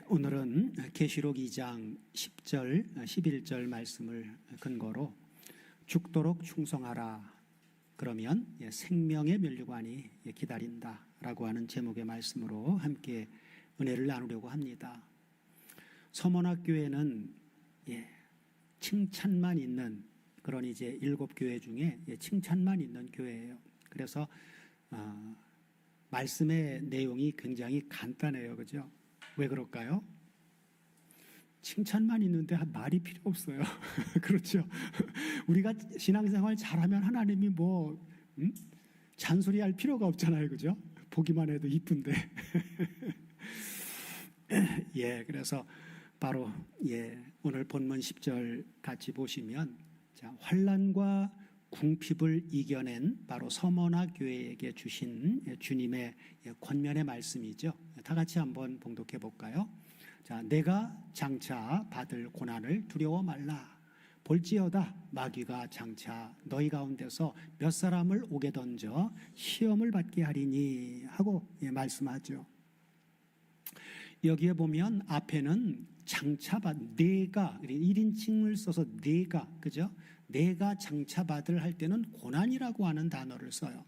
오늘은 계시록 2장 10절, 11절 말씀을 근거로 죽도록 충성하라. 그러면 생명의 면류관이 기다린다라고 하는 제목의 말씀으로 함께 은혜를 나누려고 합니다. 서문학교회는 칭찬만 있는 그런 이제 7교회 중에 칭찬만 있는 교회예요. 그래서 말씀의 내용이 굉장히 간단해요. 그죠? 왜 그럴까요? 칭찬만 있는데 말이 필요 없어요. 그렇죠? 우리가 신앙생활 잘하면 하나님이 잔소리할 필요가 없잖아요. 그죠? 보기만 해도 이쁜데. 그래서 바로 오늘 본문 10절 같이 보시면, 자, 환난과 궁핍을 이겨낸 바로 서머나 교회에게 주신 주님의 권면의 말씀이죠. 다 같이 한번 봉독해 볼까요? 자, 내가 장차 받을 고난을 두려워 말라. 볼지어다 마귀가 장차 너희 가운데서 몇 사람을 옥에 던져 시험을 받게 하리니 하고 말씀하죠. 여기에 보면 앞에는 장차 내가 1인칭을 써서 내가, 그죠? 내가 장차 받을 할 때는 고난이라고 하는 단어를 써요.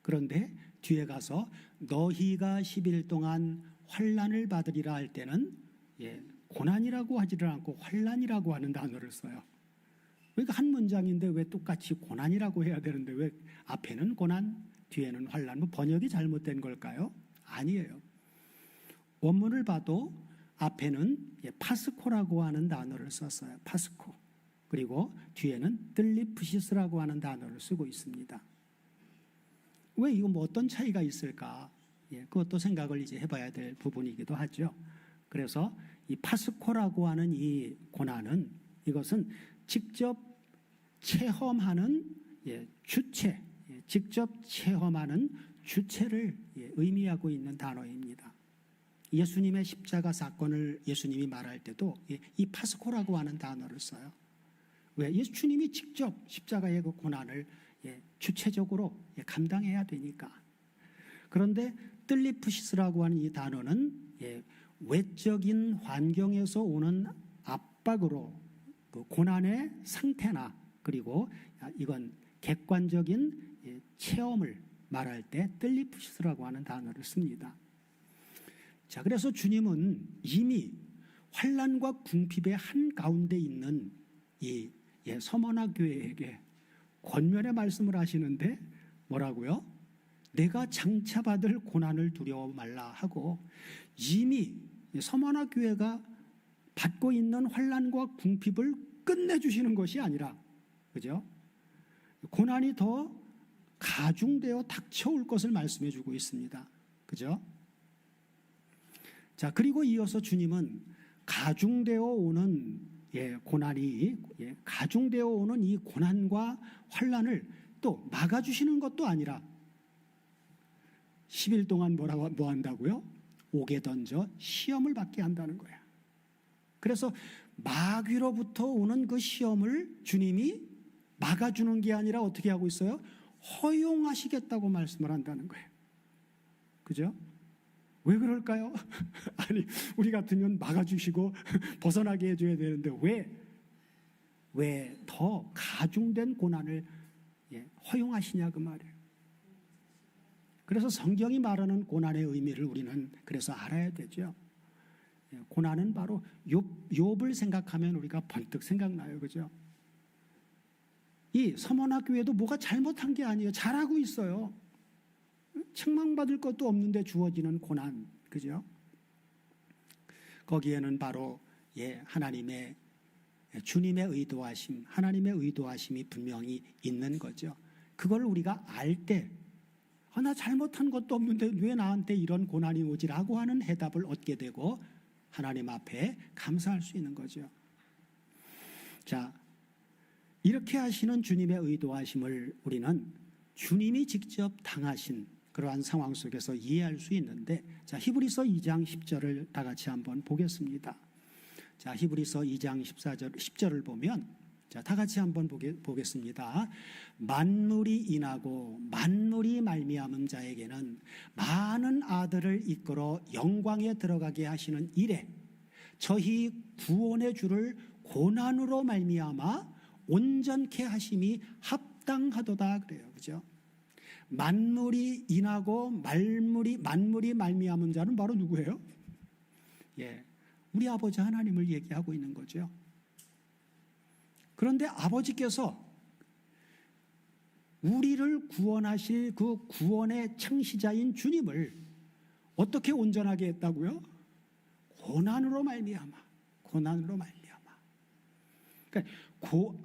그런데 뒤에 가서 너희가 10일 동안 환난을 받으리라 할 때는 고난이라고 하지를 않고 환난이라고 하는 단어를 써요. 그러니까 한 문장인데 왜 똑같이 고난이라고 해야 되는데 왜 앞에는 고난, 뒤에는 환난? 번역이 잘못된 걸까요? 아니에요. 원문을 봐도 앞에는 파스코라고 하는 단어를 썼어요. 파스코. 그리고 뒤에는 뜰리프시스라고 하는 단어를 쓰고 있습니다. 왜 이거 어떤 차이가 있을까? 그것도 생각을 이제 해봐야 될 부분이기도 하죠. 그래서 이 파스코라고 하는 이 고난은 이것은 직접 체험하는 주체, 직접 체험하는 주체를 의미하고 있는 단어입니다. 예수님의 십자가 사건을 예수님이 말할 때도 이 파스코라고 하는 단어를 써요. 왜? 예수님이 직접 십자가의 그 고난을 주체적으로 감당해야 되니까. 그런데 뜰리프시스라고 하는 이 단어는 외적인 환경에서 오는 압박으로 그 고난의 상태나 그리고 이건 객관적인 체험을 말할 때 뜰리프시스라고 하는 단어를 씁니다. 자, 그래서 주님은 이미 환난과 궁핍의 한가운데 있는 이 서머나 교회에게 권면의 말씀을 하시는데 뭐라고요? 내가 장차 받을 고난을 두려워 말라 하고 이미 서머나 교회가 받고 있는 환난과 궁핍을 끝내주시는 것이 아니라, 그죠? 고난이 더 가중되어 닥쳐올 것을 말씀해 주고 있습니다. 그죠? 자, 그리고 이어서 주님은 가중되어 오는 가중되어 오는 이 고난과 환난을 또 막아주시는 것도 아니라 10일 동안 뭐 한다고요? 옥에 던져 시험을 받게 한다는 거야. 그래서 마귀로부터 오는 그 시험을 주님이 막아주는 게 아니라 어떻게 하고 있어요? 허용하시겠다고 말씀을 한다는 거예요. 그죠? 왜 그럴까요? 아니, 우리 같으면 막아주시고 벗어나게 해줘야 되는데 왜 더 가중된 고난을 허용하시냐 그 말이에요. 그래서 성경이 말하는 고난의 의미를 우리는 그래서 알아야 되죠. 고난은 바로 욥을 생각하면 우리가 번뜩 생각나요. 그죠? 이 서머나 교회도 뭐가 잘못한 게 아니에요. 잘하고 있어요. 책망받을 것도 없는데 주어지는 고난, 그죠? 거기에는 바로 하나님의 주님의 의도하심, 하나님의 의도하심이 분명히 있는 거죠. 그걸 우리가 알 때 나 잘못한 것도 없는데 왜 나한테 이런 고난이 오지라고 하는 해답을 얻게 되고 하나님 앞에 감사할 수 있는 거죠. 자, 이렇게 하시는 주님의 의도하심을 우리는 주님이 직접 당하신 그러한 상황 속에서 이해할 수 있는데, 자, 히브리서 2장 10절을 다 같이 한번 보겠습니다. 자, 히브리서 2장 10절을 보면 자, 다 같이 한번 보겠습니다. 만물이 인하고 만물이 말미암은 자에게는 많은 아들을 이끌어 영광에 들어가게 하시는 이래 저희 구원의 주를 고난으로 말미암아 온전케 하심이 합당하도다 그래요. 그죠? 만물이 인하고 만물이 말미암은 자는 바로 누구예요? 예, 우리 아버지 하나님을 얘기하고 있는 거죠. 그런데 아버지께서 우리를 구원하실 그 구원의 창시자인 주님을 어떻게 온전하게 했다고요? 고난으로 말미암아. 그러니까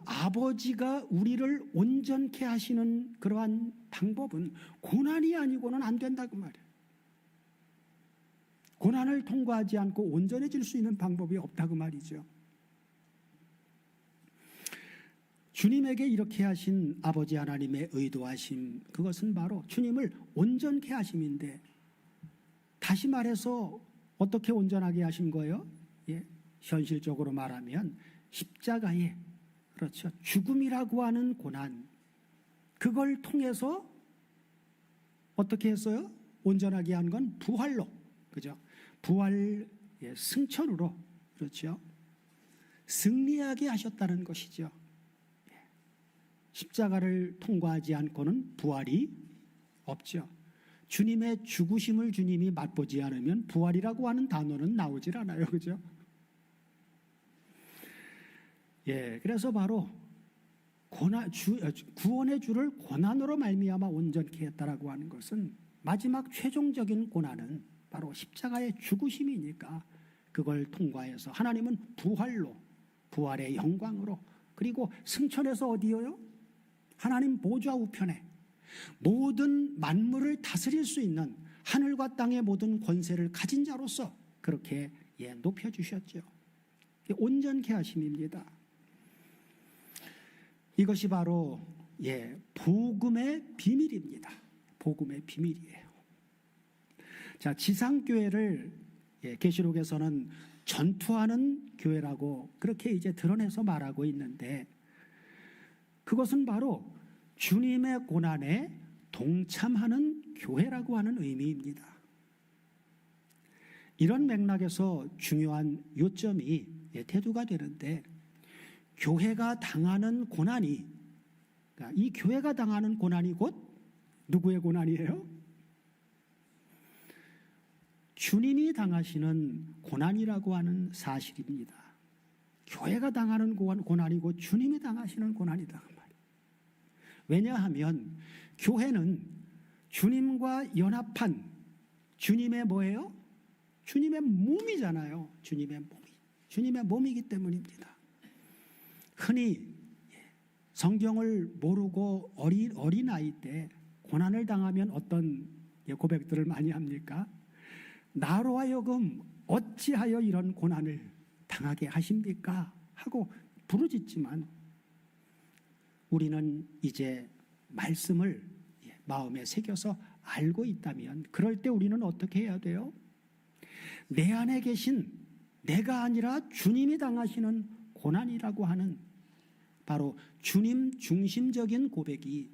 아버지가 우리를 온전케 하시는 그러한 방법은 고난이 아니고는 안 된다고 말이에요. 고난을 통과하지 않고 온전해질 수 있는 방법이 없다고 말이죠. 주님에게 이렇게 하신 아버지 하나님의 의도하심, 그것은 바로 주님을 온전케 하심인데, 다시 말해서 어떻게 온전하게 하신 거예요? 예, 현실적으로 말하면 십자가의, 그렇죠, 죽음이라고 하는 고난, 그걸 통해서 어떻게 했어요? 온전하게 한 건 부활로, 그죠? 부활, 예, 승천으로, 그렇죠, 승리하게 하셨다는 것이죠. 십자가를 통과하지 않고는 부활이 없죠. 주님의 죽으심을 주님이 맛보지 않으면 부활이라고 하는 단어는 나오질 않아요. 그죠? 예, 그래서 바로 구원의 주를 고난으로 말미암아 온전케 했다라고 하는 것은 마지막 최종적인 고난은 바로 십자가의 죽으심이니까 그걸 통과해서 하나님은 부활로, 부활의 영광으로, 그리고 승천해서 어디요요? 하나님 보좌 우편에 모든 만물을 다스릴 수 있는 하늘과 땅의 모든 권세를 가진 자로서 그렇게 높여주셨죠. 온전케 하심입니다. 이것이 바로 복음의 비밀입니다. 복음의 비밀이에요. 자, 지상교회를 계시록에서는 전투하는 교회라고 그렇게 이제 드러내서 말하고 있는데, 그것은 바로 주님의 고난에 동참하는 교회라고 하는 의미입니다. 이런 맥락에서 중요한 요점이 대두가 되는데, 교회가 당하는 고난이, 그러니까 이 교회가 당하는 고난이 곧 누구의 고난이에요? 주님이 당하시는 고난이라고 하는 사실입니다. 교회가 당하는 고난이고 주님이 당하시는 고난이다. 왜냐하면 교회는 주님과 연합한 주님의 뭐예요? 주님의 몸이잖아요. 주님의 몸이기 때문입니다. 흔히 성경을 모르고 어린아이 때 고난을 당하면 어떤 고백들을 많이 합니까? 나로 하여금 어찌하여 이런 고난을 당하게 하십니까? 하고 부르짖지만, 우리는 이제 말씀을 마음에 새겨서 알고 있다면, 그럴 때 우리는 어떻게 해야 돼요? 내 안에 계신, 내가 아니라 주님이 당하시는 고난이라고 하는 바로 주님 중심적인 고백이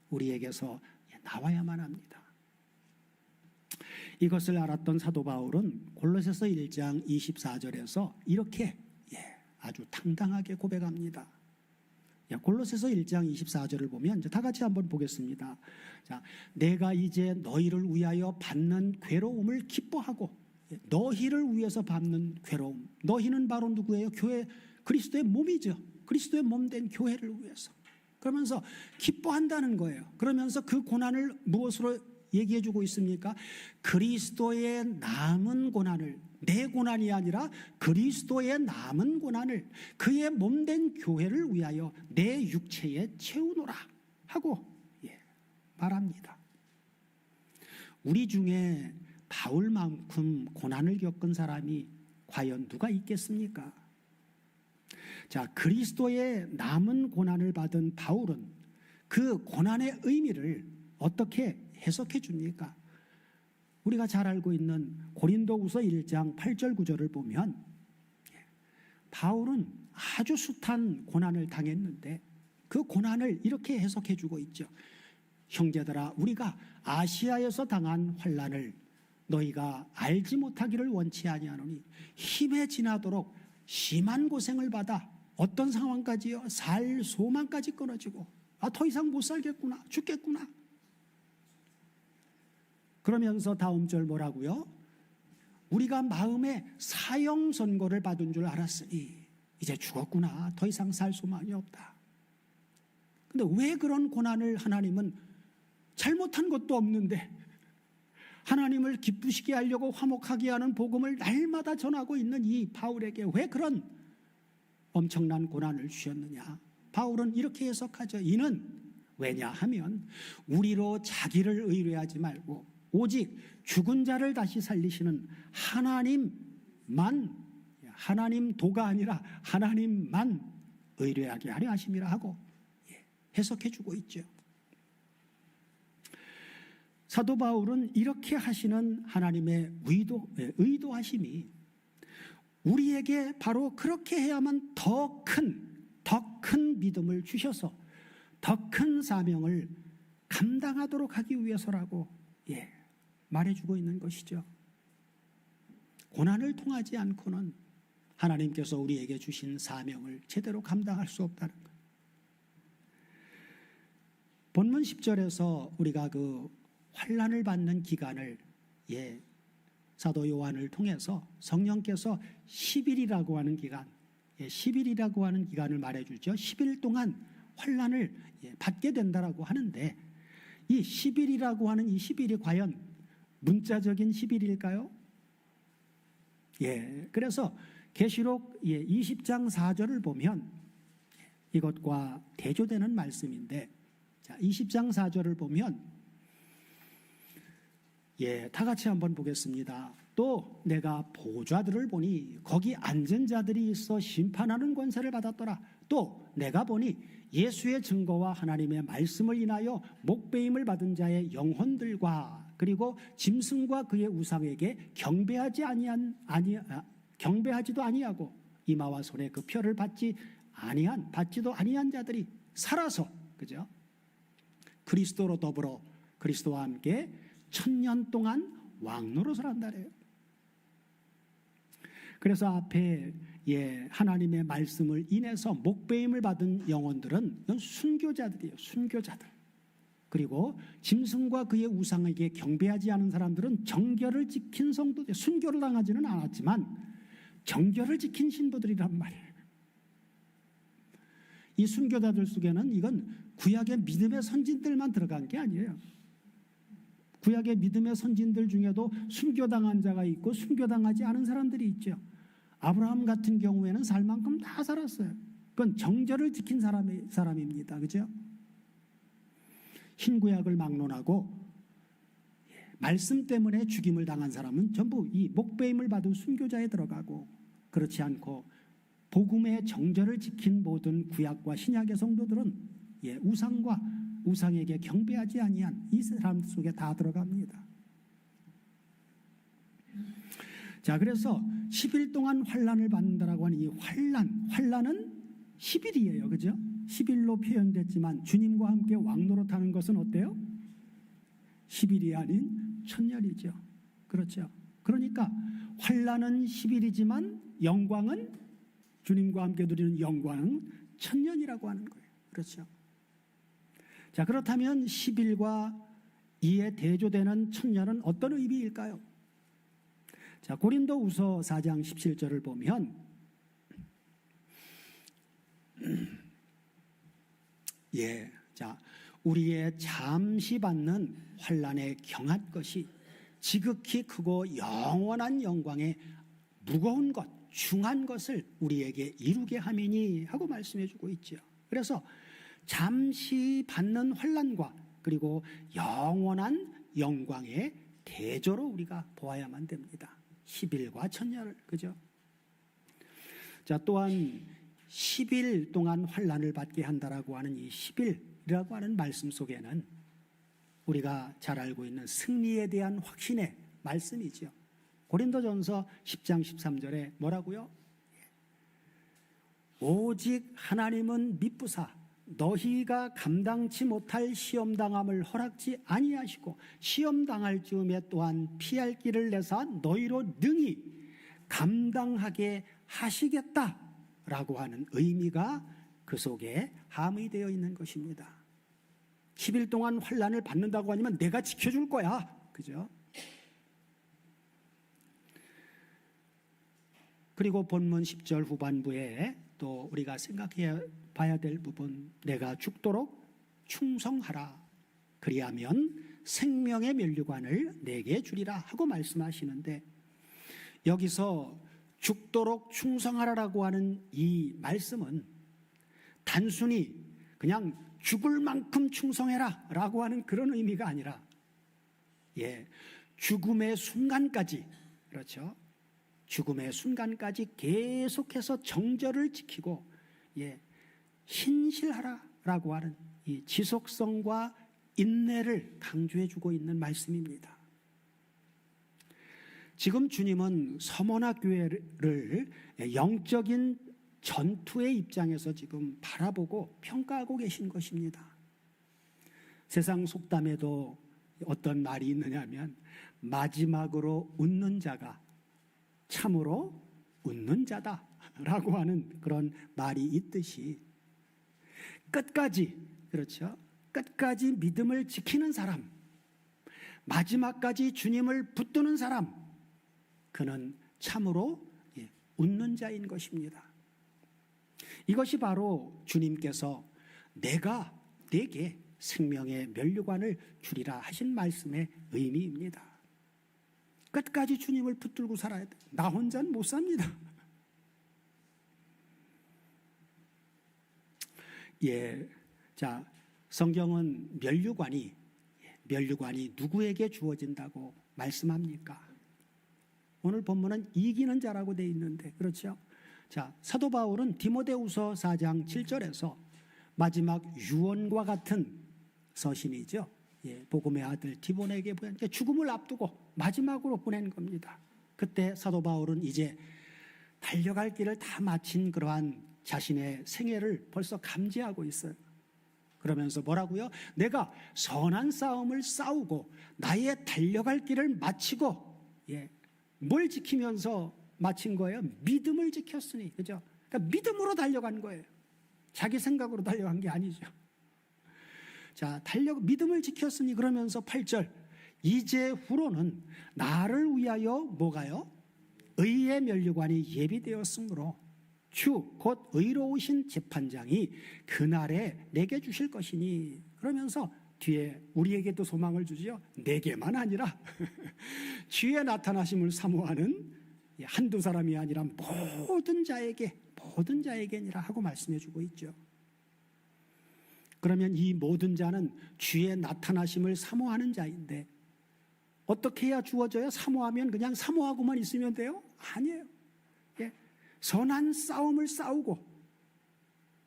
우리에게서 나와야만 합니다. 이것을 알았던 사도 바울은 골로새서 1장 24절에서 이렇게 아주 당당하게 고백합니다. 골로새서 1장 24절을 보면 다 같이 한번 보겠습니다. 자, 내가 이제 너희를 위하여 받는 괴로움을 기뻐하고, 너희를 위해서 받는 괴로움, 너희는 바로 누구예요? 교회, 그리스도의 몸이죠. 그리스도의 몸된 교회를 위해서. 그러면서 기뻐한다는 거예요. 그러면서 그 고난을 무엇으로 얘기해 주고 있습니까? 그리스도의 남은 고난을, 내 고난이 아니라 그리스도의 남은 고난을 그의 몸된 교회를 위하여 내 육체에 채우노라 하고 말합니다. 우리 중에 바울만큼 고난을 겪은 사람이 과연 누가 있겠습니까? 자, 그리스도의 남은 고난을 받은 바울은 그 고난의 의미를 어떻게 해석해 줍니까? 우리가 잘 알고 있는 고린도후서 1장 8절 9절을 보면 바울은 아주 숱한 고난을 당했는데 그 고난을 이렇게 해석해 주고 있죠. 형제들아, 우리가 아시아에서 당한 환난을 너희가 알지 못하기를 원치 아니하노니 힘에 지나도록 심한 고생을 받아 어떤 상황까지요? 살 소망까지 끊어지고 더 이상 못 살겠구나, 죽겠구나. 그러면서 다음 절 뭐라고요? 우리가 마음에 사형 선고를 받은 줄 알았으니 이제 죽었구나, 더 이상 살 소망이 없다. 근데 왜 그런 고난을 하나님은 잘못한 것도 없는데 하나님을 기쁘시게 하려고 화목하게 하는 복음을 날마다 전하고 있는 이 바울에게 왜 그런 엄청난 고난을 주셨느냐? 바울은 이렇게 해석하죠. 이는 왜냐하면 우리로 자기를 의뢰하지 말고 오직 죽은 자를 다시 살리시는 하나님만, 하나님도가 아니라 하나님만 의뢰하게 하려 하심이라 하고 해석해 주고 있죠. 사도 바울은 이렇게 하시는 하나님의 의도하심이 우리에게 바로 그렇게 해야만 더 큰 믿음을 주셔서 더 큰 사명을 감당하도록 하기 위해서라고 말해주고 있는 것이죠. 고난을 통하지 않고는 하나님께서 우리에게 주신 사명을 제대로 감당할 수 없다는 것. 본문 10절에서 우리가 그 환난을 받는 기간을 사도 요한을 통해서 성령께서 10일이라고 하는 기간, 10일이라고 하는 기간을 말해주죠. 10일 동안 환난을 받게 된다라고 하는데 이 10일이라고 하는 이 10일이 과연 문자적인 10일일까요? 그래서 계시록 20장 4절을 보면 이것과 대조되는 말씀인데, 자, 20장 4절을 보면 다 같이 한번 보겠습니다. 또 내가 보좌들을 보니 거기 앉은 자들이 있어 심판하는 권세를 받았더라. 또 내가 보니 예수의 증거와 하나님의 말씀을 인하여 목배임을 받은 자의 영혼들과 그리고 짐승과 그의 우상에게 경배하지도 아니하고 이마와 손에 그 표를 받지도 아니한 자들이 살아서, 그죠? 그리스도로 더불어 그리스도와 함께 1000년 동안 왕노릇을 한다래요. 그래서 앞에 하나님의 말씀을 인해서 목배임을 받은 영혼들은 순교자들이에요. 순교자들. 그리고 짐승과 그의 우상에게 경배하지 않은 사람들은 정결을 지킨 성도들, 순교를 당하지는 않았지만 정결을 지킨 신부들이란 말이에요. 이 순교자들 속에는 이건 구약의 믿음의 선진들만 들어간 게 아니에요. 구약의 믿음의 선진들 중에도 순교당한 자가 있고 순교당하지 않은 사람들이 있죠. 아브라함 같은 경우에는 살 만큼 다 살았어요. 그건 정절을 지킨 사람입니다. 그죠? 흰구약을 막론하고 말씀 때문에 죽임을 당한 사람은 전부 이 목배임을 받은 순교자에 들어가고, 그렇지 않고 복음의 정절을 지킨 모든 구약과 신약의 성도들은 우상에게 경배하지 아니한 이 사람 속에 다 들어갑니다. 자, 그래서 10일 동안 환난을 받는다라고 하는 이 환난은 10일이에요. 그죠? 10일로 표현됐지만 주님과 함께 왕노릇하는 것은 어때요? 10일이 아닌 1000년이죠. 그렇죠? 그러니까 환난은 10일이지만 영광은, 주님과 함께 누리는 영광은 1000년이라고 하는 거예요. 그렇죠? 자, 그렇다면 10일과 이에 대조되는 1000년은 어떤 의미일까요? 자, 고린도후서 4장 17절을 보면 자, 우리의 잠시 받는 환난에 경한 것이 지극히 크고 영원한 영광의 무거운 것, 중한 것을 우리에게 이루게 함이니 하고 말씀해 주고 있죠. 그래서 잠시 받는 환난과 그리고 영원한 영광의 대조로 우리가 보아야만 됩니다. 10일과 1000년을, 그죠? 자, 또한 10일 동안 환난을 받게 한다라고 하는 이 10일이라고 하는 말씀 속에는 우리가 잘 알고 있는 승리에 대한 확신의 말씀이죠. 고린도전서 10장 13절에 뭐라고요? 오직 하나님은 미쁘사 너희가 감당치 못할 시험당함을 허락지 아니하시고 시험당할 즈음에 또한 피할 길을 내사 너희로 능히 감당하게 하시겠다라고 하는 의미가 그 속에 함의되어 있는 것입니다. 10일 동안 환난을 받는다고 하면 내가 지켜줄 거야. 그죠? 그리고 본문 10절 후반부에 또 우리가 생각해 봐야 될 부분, 내가 죽도록 충성하라. 그리하면 생명의 면류관을 내게 주리라 하고 말씀하시는데, 여기서 죽도록 충성하라라고 하는 이 말씀은 단순히 그냥 죽을 만큼 충성해라 라고 하는 그런 의미가 아니라, 죽음의 순간까지, 그렇죠? 죽음의 순간까지 계속해서 정절을 지키고 신실하라라고 하는 이 지속성과 인내를 강조해주고 있는 말씀입니다. 지금 주님은 서머나 교회를 영적인 전투의 입장에서 지금 바라보고 평가하고 계신 것입니다. 세상 속담에도 어떤 말이 있느냐면, 마지막으로 웃는 자가 참으로 웃는 자다라고 하는 그런 말이 있듯이, 끝까지, 그렇죠? 끝까지 믿음을 지키는 사람, 마지막까지 주님을 붙드는 사람, 그는 참으로 웃는 자인 것입니다. 이것이 바로 주님께서 내가 네게 생명의 면류관을 주리라 하신 말씀의 의미입니다. 끝까지 주님을 붙들고 살아야 돼. 나 혼자는 못 삽니다. 자, 성경은 면류관이 누구에게 주어진다고 말씀합니까? 오늘 본문은 이기는 자라고 되어 있는데, 그렇죠? 자, 사도 바울은 디모데후서 4장 7절에서 마지막 유언과 같은 서신이죠. 복음의 아들 디모데에게 보낸 죽음을 앞두고 마지막으로 보낸 겁니다. 그때 사도 바울은 이제 달려갈 길을 다 마친 그러한 자신의 생애를 벌써 감지하고 있어요. 그러면서 뭐라고요? 내가 선한 싸움을 싸우고 나의 달려갈 길을 마치고, 뭘 지키면서 마친 거예요? 믿음을 지켰으니. 그죠? 그러니까 믿음으로 달려간 거예요. 자기 생각으로 달려간 게 아니죠. 자, 믿음을 지켰으니, 그러면서 8절, 이제 후로는 나를 위하여 뭐가요? 의의 면류관이 예비되었으므로 주 곧 의로우신 재판장이 그날에 내게 주실 것이니. 그러면서 뒤에 우리에게도 소망을 주지요. 내게만 아니라 주의 나타나심을 사모하는 한두 사람이 아니라 모든 자에게니라 하고 말씀해 주고 있죠. 그러면 이 모든 자는 주의 나타나심을 사모하는 자인데, 어떻게 해야 주어져요? 사모하면 그냥 사모하고만 있으면 돼요? 아니에요. 선한 싸움을 싸우고,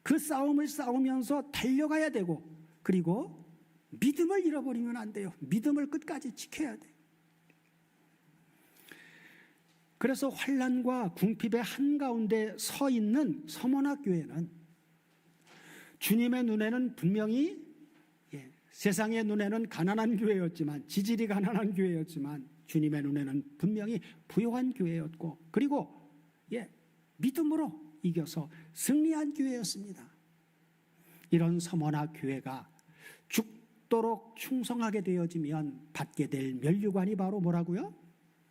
그 싸움을 싸우면서 달려가야 되고, 그리고 믿음을 잃어버리면 안 돼요. 믿음을 끝까지 지켜야 돼요. 그래서 환난과 궁핍의 한가운데 서 있는 서머나 교회는 주님의 눈에는 분명히 세상의 눈에는 가난한 교회였지만, 지질이 가난한 교회였지만, 주님의 눈에는 분명히 부요한 교회였고, 그리고 믿음으로 이겨서 승리한 교회였습니다. 이런 서머나 교회가 죽도록 충성하게 되어지면 받게 될 면류관이 바로 뭐라고요?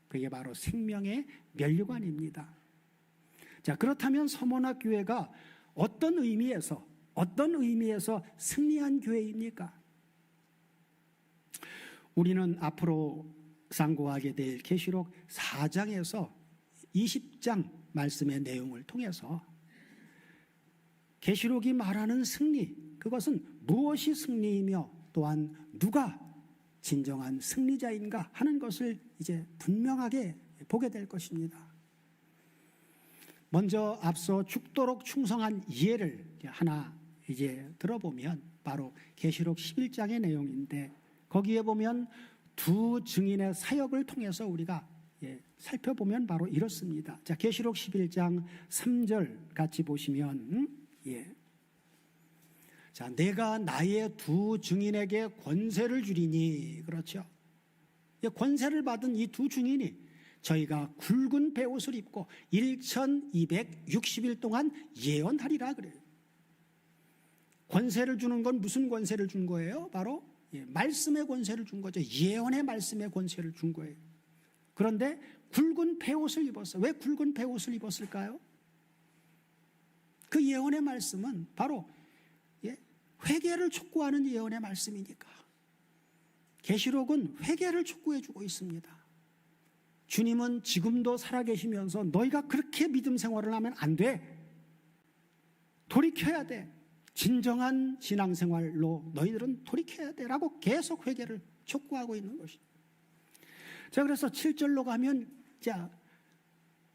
그게 바로 생명의 면류관입니다. 자, 그렇다면 서머나 교회가 어떤 의미에서 승리한 교회입니까? 우리는 앞으로 상고하게 될 계시록 4장에서 20장 말씀의 내용을 통해서 계시록이 말하는 승리, 그것은 무엇이 승리이며 또한 누가 진정한 승리자인가 하는 것을 이제 분명하게 보게 될 것입니다. 먼저 앞서 죽도록 충성한 예를 하나 이제 들어보면 바로 계시록 11장의 내용인데, 거기에 보면 두 증인의 사역을 통해서 우리가 살펴보면 바로 이렇습니다. 자, 계시록 11장 3절 같이 보시면 자, 내가 나의 두 증인에게 권세를 주리니, 그렇죠? 권세를 받은 이 두 증인이 저희가 굵은 베옷을 입고 1260일 동안 예언하리라 그래요. 권세를 주는 건 무슨 권세를 준 거예요? 바로 말씀의 권세를 준 거죠. 예언의 말씀의 권세를 준 거예요. 그런데 굵은 베옷을 입었어요. 왜 굵은 베옷을 입었을까요? 그 예언의 말씀은 바로 회개를 촉구하는 예언의 말씀이니까. 계시록은 회개를 촉구해주고 있습니다. 주님은 지금도 살아계시면서 너희가 그렇게 믿음 생활을 하면 안 돼. 돌이켜야 돼. 진정한 신앙생활로 너희들은 돌이켜야 돼 라고 계속 회개를 촉구하고 있는 것입니다. 자, 그래서 7절로 가면 자,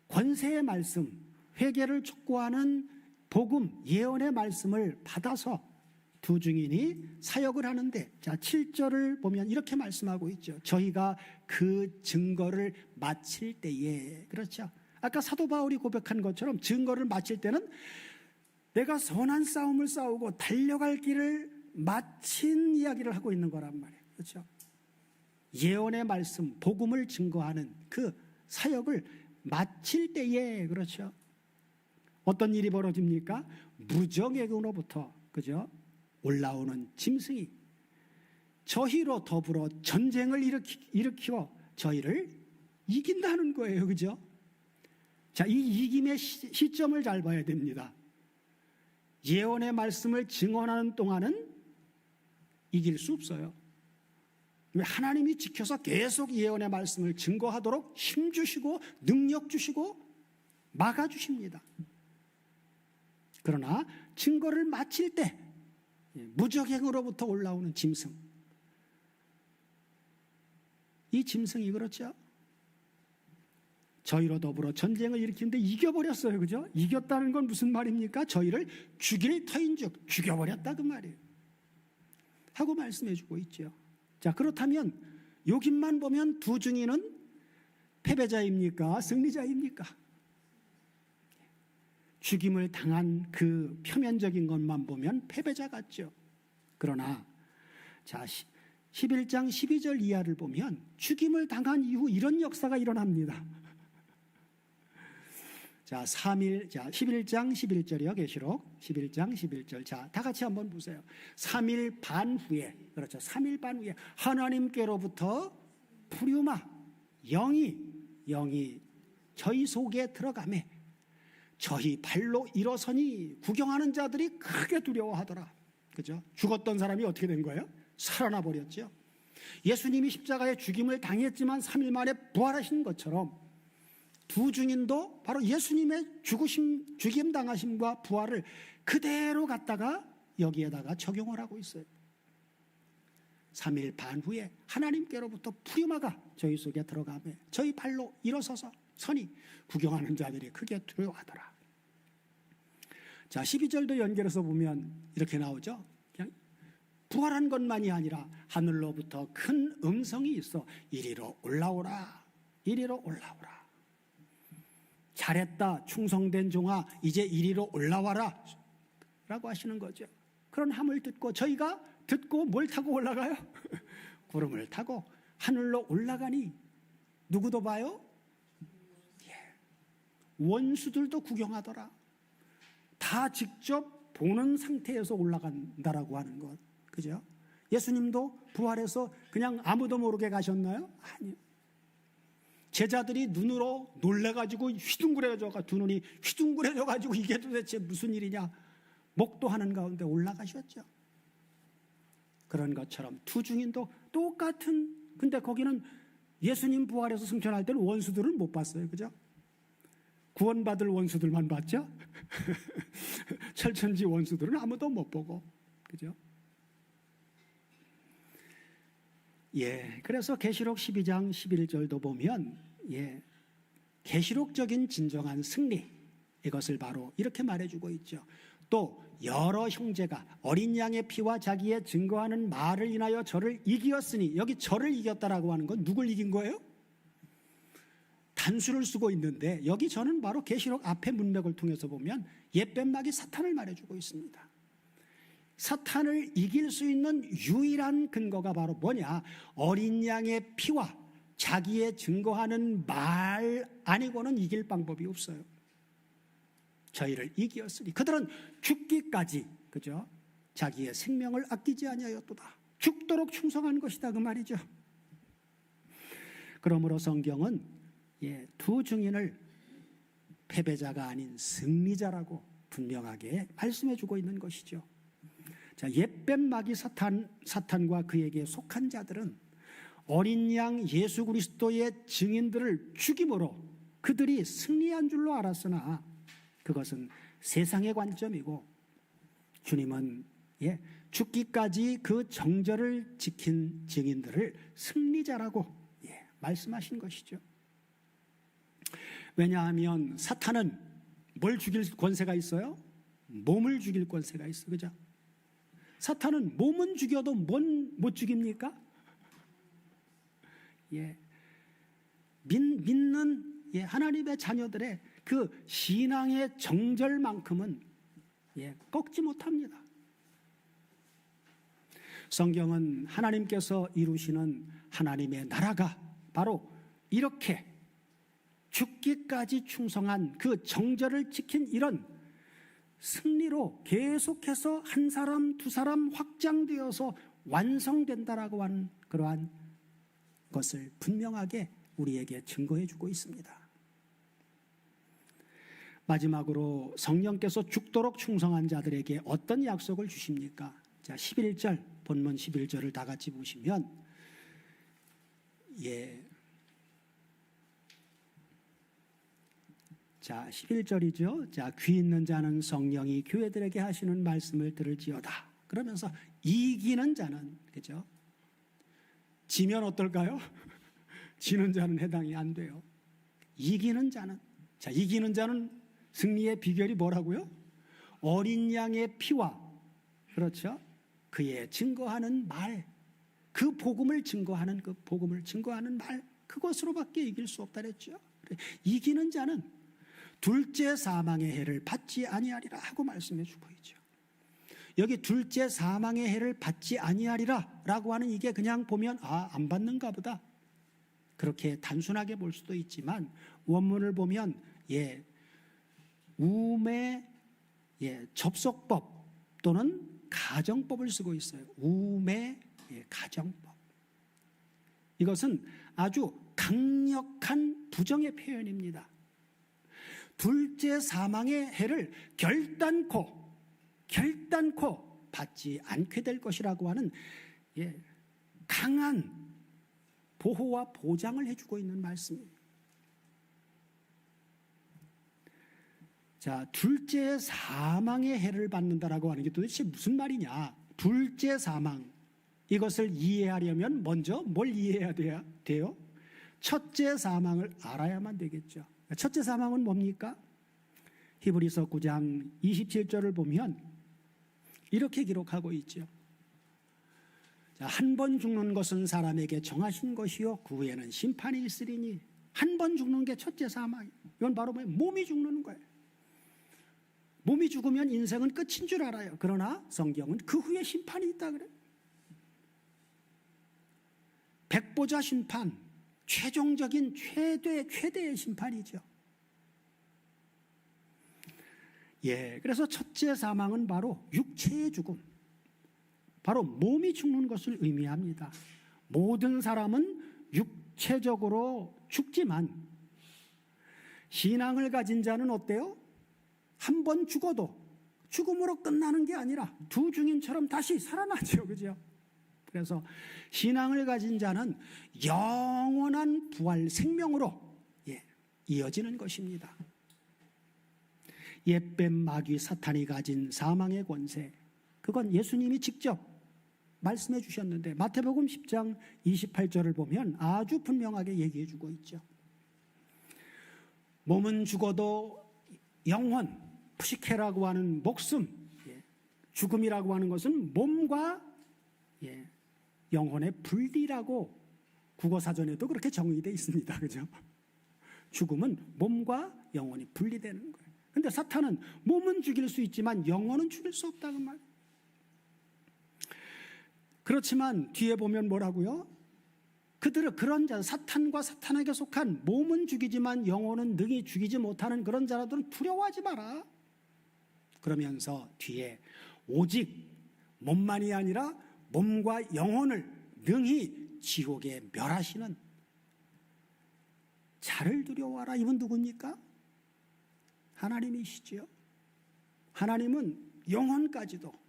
권세의 말씀, 회개를 촉구하는 복음, 예언의 말씀을 받아서 두 증인이 사역을 하는데, 자, 7절을 보면 이렇게 말씀하고 있죠. 저희가 그 증거를 마칠 때에, 그렇죠? 아까 사도 바울이 고백한 것처럼 증거를 마칠 때는 내가 선한 싸움을 싸우고 달려갈 길을 마친 이야기를 하고 있는 거란 말이에요. 그렇죠? 예언의 말씀, 복음을 증거하는 그 사역을 마칠 때에, 그렇죠? 어떤 일이 벌어집니까? 무적에게로부터, 그죠? 올라오는 짐승이 저희로 더불어 전쟁을 일으키어 저희를 이긴다는 거예요. 그죠? 자, 이 이김의 시점을 잘 봐야 됩니다. 예언의 말씀을 증언하는 동안은 이길 수 없어요. 하나님이 지켜서 계속 예언의 말씀을 증거하도록 힘 주시고 능력 주시고 막아주십니다. 그러나 증거를 마칠 때 무적행으로부터 올라오는 짐승, 이 짐승이 그렇죠? 저희로 더불어 전쟁을 일으키는데 이겨버렸어요. 그죠? 이겼다는 건 무슨 말입니까? 저희를 죽일 터인즉 죽여버렸다 그 말이에요. 하고 말씀해주고 있죠. 자, 그렇다면 여기만 보면 두 증인은 패배자입니까? 승리자입니까? 죽임을 당한 그 표면적인 것만 보면 패배자 같죠. 그러나 자, 11장 12절 이하를 보면 죽임을 당한 이후 이런 역사가 일어납니다. 자, 11장 11절이요. 계시록 11장 11절. 자, 다 같이 한번 보세요. 3일 반 후에, 그렇죠. 3일 반 후에 하나님께로부터 푸류마 영이 저희 속에 들어가매 저희 발로 일어서니 구경하는 자들이 크게 두려워하더라. 그죠? 죽었던 사람이 어떻게 된 거예요? 살아나 버렸죠. 예수님이 십자가에 죽임을 당했지만 3일 만에 부활하신 것처럼 두 증인도 바로 예수님의 죽임 당하심과 부활을 그대로 갖다가 여기에다가 적용을 하고 있어요. 3일 반 후에 하나님께로부터 푸리마가 저희 속에 들어가며 저희 발로 일어서서 서니 구경하는 자들이 크게 두려워하더라. 자, 12절도 연결해서 보면 이렇게 나오죠. 그냥 부활한 것만이 아니라 하늘로부터 큰 음성이 있어 이리로 올라오라, 이리로 올라오라. 잘했다, 충성된 종아, 이제 이리로 올라와라 라고 하시는 거죠. 그런 함을 듣고 저희가 듣고 뭘 타고 올라가요? 구름을 타고 하늘로 올라가니 누구도 봐요? 원수들도 구경하더라. 다 직접 보는 상태에서 올라간다라고 하는 것, 그죠? 예수님도 부활해서 그냥 아무도 모르게 가셨나요? 아니요. 제자들이 눈으로 놀래가지고 두 눈이 휘둥그레져가지고 이게 도대체 무슨 일이냐 목도하는 가운데 올라가셨죠. 그런 것처럼 두 증인도 똑같은, 근데 거기는 예수님 부활해서 승천할 때는 원수들을 못 봤어요. 그죠? 구원받을 원수들만 봤죠. 철천지 원수들은 아무도 못 보고, 그죠? 그래서 계시록 12장 11절도 보면 계시록적인 진정한 승리, 이것을 바로 이렇게 말해주고 있죠. 또 여러 형제가 어린 양의 피와 자기의 증거하는 말을 인하여 저를 이기었으니, 여기 저를 이겼다라고 하는 건 누굴 이긴 거예요? 단수를 쓰고 있는데 여기 저는 바로 계시록 앞에 문맥을 통해서 보면 옛뱀막이 사탄을 말해주고 있습니다. 사탄을 이길 수 있는 유일한 근거가 바로 뭐냐? 어린 양의 피와 자기의 증거하는 말 아니고는 이길 방법이 없어요. 저희를 이기었으니 그들은 죽기까지, 그죠? 자기의 생명을 아끼지 아니하였도다. 죽도록 충성한 것이다, 그 말이죠. 그러므로 성경은 두 증인을 패배자가 아닌 승리자라고 분명하게 말씀해 주고 있는 것이죠. 자, 옛뱀마귀 사탄과 그에게 속한 자들은 어린 양 예수 그리스도의 증인들을 죽임으로 그들이 승리한 줄로 알았으나 그것은 세상의 관점이고 주님은 죽기까지 그 정절을 지킨 증인들을 승리자라고 말씀하신 것이죠. 왜냐하면 사탄은 뭘 죽일 권세가 있어요? 몸을 죽일 권세가 있어요. 그죠? 사탄은 몸은 죽여도 뭔 못 죽입니까? 믿는 하나님의 자녀들의 그 신앙의 정절만큼은 꺾지 못합니다. 성경은 하나님께서 이루시는 하나님의 나라가 바로 이렇게 죽기까지 충성한 그 정절을 지킨 이런 승리로 계속해서 한 사람 두 사람 확장되어서 완성된다라고 하는 그러한 것을 분명하게 우리에게 증거해 주고 있습니다. 마지막으로 성령께서 죽도록 충성한 자들에게 어떤 약속을 주십니까? 자, 11절, 본문 11절을 다 같이 보시면 자, 11절이죠. 자, 귀 있는 자는 성령이 교회들에게 하시는 말씀을 들을지어다. 그러면서 이기는 자는, 그죠? 지면 어떨까요? 지는 자는 해당이 안 돼요. 이기는 자는, 자, 이기는 자는 승리의 비결이 뭐라고요? 어린 양의 피와, 그렇죠? 그의 증거하는 말, 그 복음을 증거하는 말, 그것으로밖에 이길 수 없다 그랬죠. 이기는 자는 둘째 사망의 해를 받지 아니하리라 하고 말씀해 주고 있죠. 여기 둘째 사망의 해를 받지 아니하리라 라고 하는 이게 그냥 보면 안 받는가 보다, 그렇게 단순하게 볼 수도 있지만 원문을 보면 우매 접속법 또는 가정법을 쓰고 있어요. 우매 가정법. 이것은 아주 강력한 부정의 표현입니다. 둘째 사망의 해를 결단코 받지 않게 될 것이라고 하는 강한 보호와 보장을 해주고 있는 말씀입니다. 자, 둘째 사망의 해를 받는다라고 하는 게 도대체 무슨 말이냐? 둘째 사망, 이것을 이해하려면 먼저 뭘 이해해야 돼요? 첫째 사망을 알아야만 되겠죠. 첫째 사망은 뭡니까? 히브리서 9장 27절을 보면 이렇게 기록하고 있죠. 한 번 죽는 것은 사람에게 정하신 것이요 그 후에는 심판이 있으리니. 한 번 죽는 게 첫째 사망. 이건 바로 몸이 죽는 거예요. 몸이 죽으면 인생은 끝인 줄 알아요. 그러나 성경은 그 후에 심판이 있다 그래요. 백보자 심판, 최종적인 최대의 심판이죠. 그래서 첫째 사망은 바로 육체의 죽음, 바로 몸이 죽는 것을 의미합니다. 모든 사람은 육체적으로 죽지만 신앙을 가진 자는 어때요? 한 번 죽어도 죽음으로 끝나는 게 아니라 두 증인처럼 다시 살아나죠. 그죠? 그래서 신앙을 가진 자는 영원한 부활 생명으로 이어지는 것입니다. 옛뱀 마귀 사탄이 가진 사망의 권세, 그건 예수님이 직접 말씀해 주셨는데 마태복음 10장 28절을 보면 아주 분명하게 얘기해 주고 있죠. 몸은 죽어도 영혼, 푸시케라고 하는 목숨, 죽음이라고 하는 것은 몸과 영혼의 분리라고 국어사전에도 그렇게 정의되어 있습니다. 그죠? 죽음은 몸과 영혼이 분리되는 거예요. 근데 사탄은 몸은 죽일 수 있지만 영혼은 죽일 수 없다는 말. 그렇지만 뒤에 보면 뭐라고요? 그들은 그런 자, 사탄과 사탄에게 속한 몸은 죽이지만 영혼은 능히 죽이지 못하는 그런 자들은 두려워하지 마라. 그러면서 뒤에 오직 몸만이 아니라 몸과 영혼을 능히 지옥에 멸하시는 자를 두려워하라. 이분 누굽니까? 하나님이시지요. 하나님은 영혼까지도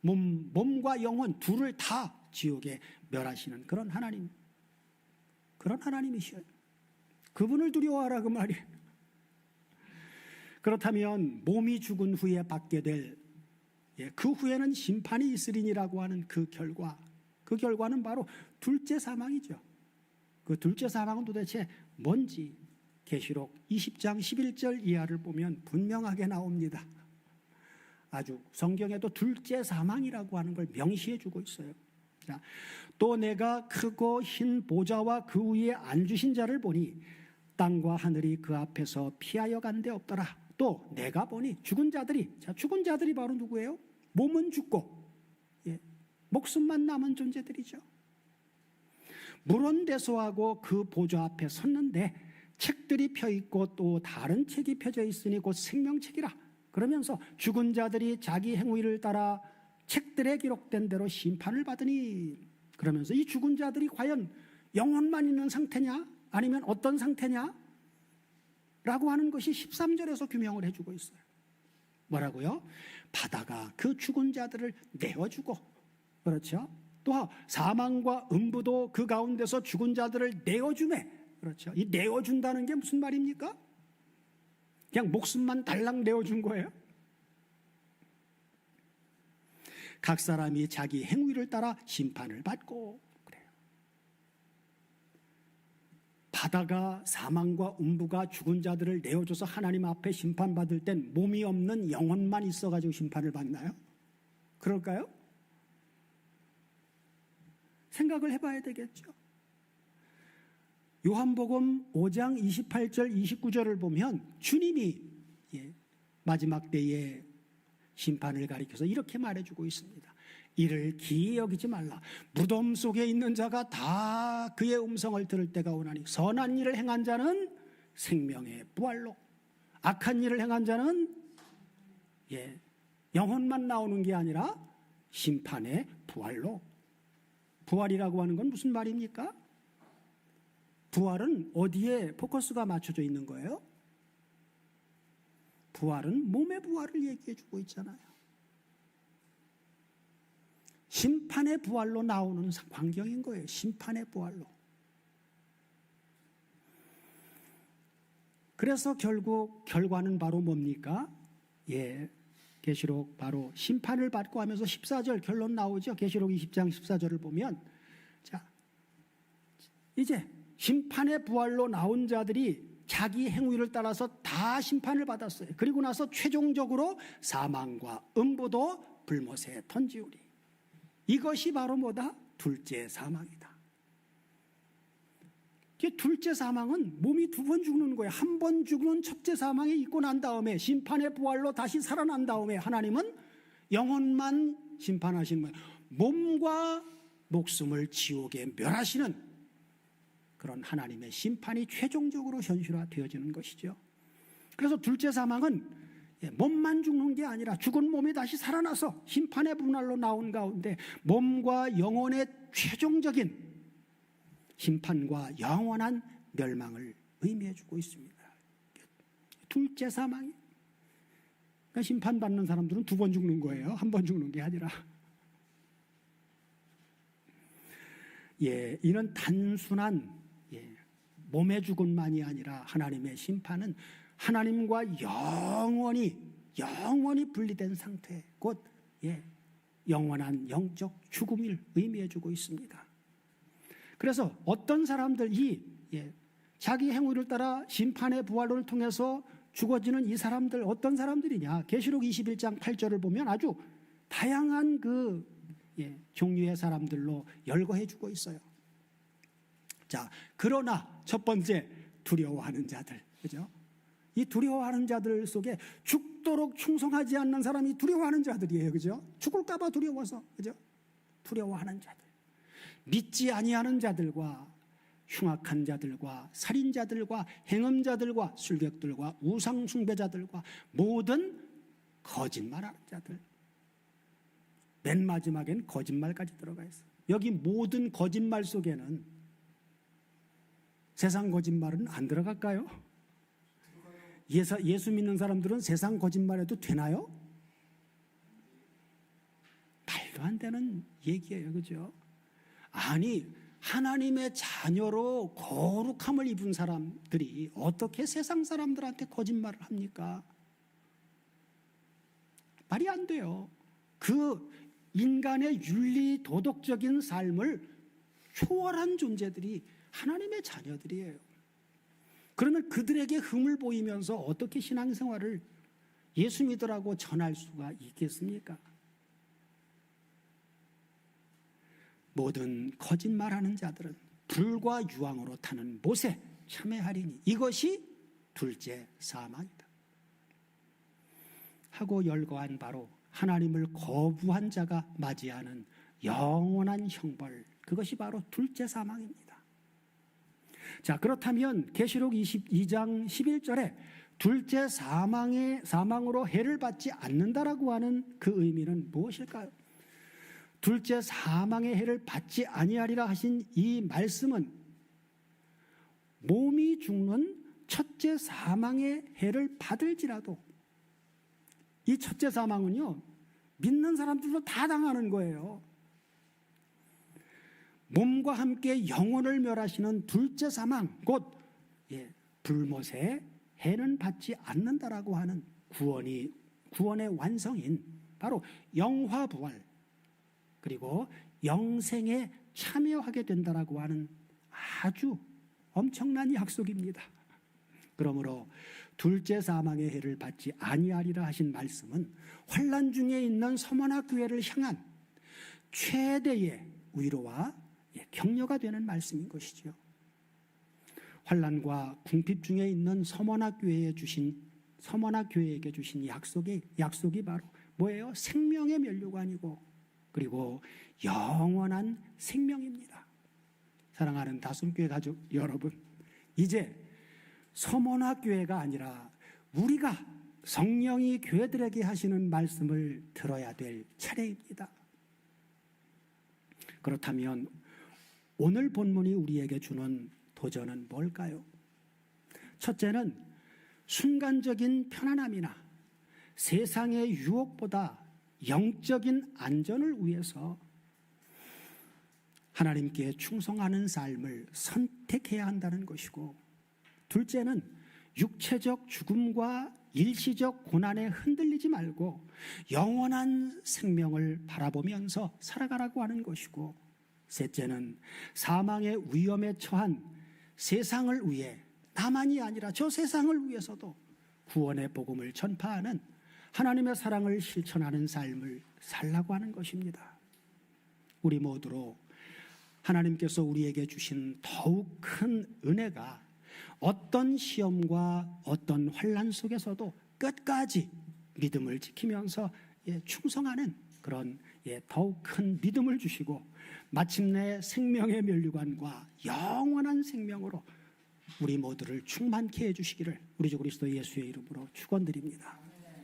몸과 영혼 둘을 다 지옥에 멸하시는 그런 하나님, 그런 하나님이셔요. 그분을 두려워하라 그 말이에요. 그렇다면 몸이 죽은 후에 받게 될 그 후에는 심판이 있으리니라고 하는 그 결과는 바로 둘째 사망이죠. 그 둘째 사망은 도대체 뭔지 계시록 20장 11절 이하를 보면 분명하게 나옵니다. 아주 성경에도 둘째 사망이라고 하는 걸 명시해 주고 있어요. 자, 또 내가 크고 흰 보좌와 그 위에 앉으신 자를 보니 땅과 하늘이 그 앞에서 피하여 간 데 없더라. 또 내가 보니 죽은 자들이 바로 누구예요? 몸은 죽고 목숨만 남은 존재들이죠. 물원대소하고 그 보좌 앞에 섰는데 책들이 펴있고 또 다른 책이 펴져 있으니 곧 생명책이라. 그러면서 죽은 자들이 자기 행위를 따라 책들에 기록된 대로 심판을 받으니. 그러면서 이 죽은 자들이 과연 영혼만 있는 상태냐 아니면 어떤 상태냐 라고 하는 것이 13절에서 규명을 해주고 있어요. 뭐라고요? 바다가 그 죽은 자들을 내어주고, 그렇죠? 또 사망과 음부도 그 가운데서 죽은 자들을 내어주매. 그렇죠? 이 내어준다는 게 무슨 말입니까? 그냥 목숨만 달랑 내어준 거예요. 각 사람이 자기 행위를 따라 심판을 받고 그래요. 바다가 사망과 음부가 죽은 자들을 내어줘서 하나님 앞에 심판받을 땐 몸이 없는 영혼만 있어가지고 심판을 받나요? 그럴까요? 생각을 해봐야 되겠죠. 요한복음 5장 28절 29절을 보면 주님이 마지막 때에 심판을 가리켜서 이렇게 말해주고 있습니다. 이를 기이 여기지 말라. 무덤 속에 있는 자가 다 그의 음성을 들을 때가 오나니 선한 일을 행한 자는 생명의 부활로, 악한 일을 행한 자는 영혼만 나오는 게 아니라 심판의 부활로. 부활이라고 하는 건 무슨 말입니까? 부활은 어디에 포커스가 맞춰져 있는 거예요? 부활은 몸의 부활을 얘기해 주고 있잖아요. 심판의 부활로 나오는 광경인 거예요. 심판의 부활로. 그래서 결국 결과는 바로 뭡니까? 계시록 바로 심판을 받고 하면서 14절 결론 나오죠. 계시록 20장 14절을 보면, 자, 이제 심판의 부활로 나온 자들이 자기 행위를 따라서 다 심판을 받았어요. 그리고 나서 최종적으로 사망과 음부도 불못에 던지우리. 이것이 바로 뭐다? 둘째 사망이다. 둘째 사망은 몸이 두 번 죽는 거예요. 한 번 죽는 첫째 사망이 있고 난 다음에 심판의 부활로 다시 살아난 다음에 하나님은 영혼만 심판하시는 거예요. 몸과 목숨을 지옥에 멸하시는 그런 하나님의 심판이 최종적으로 현실화되어지는 것이죠. 그래서 둘째 사망은 몸만 죽는 게 아니라 죽은 몸이 다시 살아나서 심판의 분할로 나온 가운데 몸과 영혼의 최종적인 심판과 영원한 멸망을 의미해 주고 있습니다. 둘째 사망이. 그러니까 심판받는 사람들은 두 번 죽는 거예요. 한 번 죽는 게 아니라. 이는 단순한 몸의 죽음만이 아니라 하나님의 심판은 하나님과 영원히 분리된 상태, 곧 영원한 영적 죽음을 의미해 주고 있습니다. 그래서 어떤 사람들이 자기 행위를 따라 심판의 부활론을 통해서 죽어지는 이 사람들 어떤 사람들이냐? 계시록 21장 8절을 보면 아주 다양한 그 종류의 사람들로 열거해 주고 있어요. 자, 그러나 첫 번째 두려워하는 자들, 그죠? 이 두려워하는 자들 속에 죽도록 충성하지 않는 사람이 두려워하는 자들이에요, 그죠? 죽을까봐 두려워서, 그죠? 두려워하는 자들, 믿지 아니하는 자들과 흉악한 자들과 살인자들과 행음자들과 술객들과 우상숭배자들과 모든 거짓말하는 자들. 맨 마지막엔 거짓말까지 들어가 있어요. 여기 모든 거짓말 속에는 세상 거짓말은 안 들어갈까요? 예수 믿는 사람들은 세상 거짓말해도 되나요? 말도 안 되는 얘기예요, 그죠? 아니, 하나님의 자녀로 거룩함을 입은 사람들이 어떻게 세상 사람들한테 거짓말을 합니까? 말이 안 돼요. 그 인간의 윤리 도덕적인 삶을 초월한 존재들이 하나님의 자녀들이에요. 그러면 그들에게 흠을 보이면서 어떻게 신앙생활을 예수 믿으라고 전할 수가 있겠습니까? 모든 거짓말하는 자들은 불과 유황으로 타는 못에 참회하리니 이것이 둘째 사망이다. 하고 열거한 바로 하나님을 거부한 자가 맞이하는 영원한 형벌, 그것이 바로 둘째 사망입니다. 자, 그렇다면 계시록 22장 11절에 둘째 사망으로 해를 받지 않는다라고 하는 그 의미는 무엇일까요? 둘째 사망의 해를 받지 아니하리라 하신 이 말씀은 몸이 죽는 첫째 사망의 해를 받을지라도, 이 첫째 사망은요, 믿는 사람들도 다 당하는 거예요. 몸과 함께 영혼을 멸하시는 둘째 사망, 곧 불못에 해는 받지 않는다라고 하는 구원의 완성인 바로 영화부활, 그리고 영생에 참여하게 된다라고 하는 아주 엄청난 약속입니다. 그러므로 둘째 사망의 해를 받지 아니하리라 하신 말씀은 환난 중에 있는 서머나 교회를 향한 최대의 위로와 격려가 되는 말씀인 것이죠. 환난과 궁핍 중에 있는 서머나 교회에게 주신 약속이 바로 뭐예요? 생명의 면류관이고 그리고 영원한 생명입니다. 사랑하는 다솜교회 가족 여러분, 이제 서머나 교회가 아니라 우리가 성령이 교회들에게 하시는 말씀을 들어야 될 차례입니다. 그렇다면 오늘 본문이 우리에게 주는 도전은 뭘까요? 첫째는 순간적인 편안함이나 세상의 유혹보다 영적인 안전을 위해서 하나님께 충성하는 삶을 선택해야 한다는 것이고, 둘째는 육체적 죽음과 일시적 고난에 흔들리지 말고 영원한 생명을 바라보면서 살아가라고 하는 것이고, 셋째는 사망의 위험에 처한 세상을 위해 나만이 아니라 저 세상을 위해서도 구원의 복음을 전파하는 하나님의 사랑을 실천하는 삶을 살라고 하는 것입니다. 우리 모두로 하나님께서 우리에게 주신 더욱 큰 은혜가 어떤 시험과 어떤 환난 속에서도 끝까지 믿음을 지키면서 충성하는 그런 더욱 큰 믿음을 주시고 마침내 생명의 면류관과 영원한 생명으로 우리 모두를 충만케 해주시기를 우리 주 그리스도 예수의 이름으로 축원드립니다.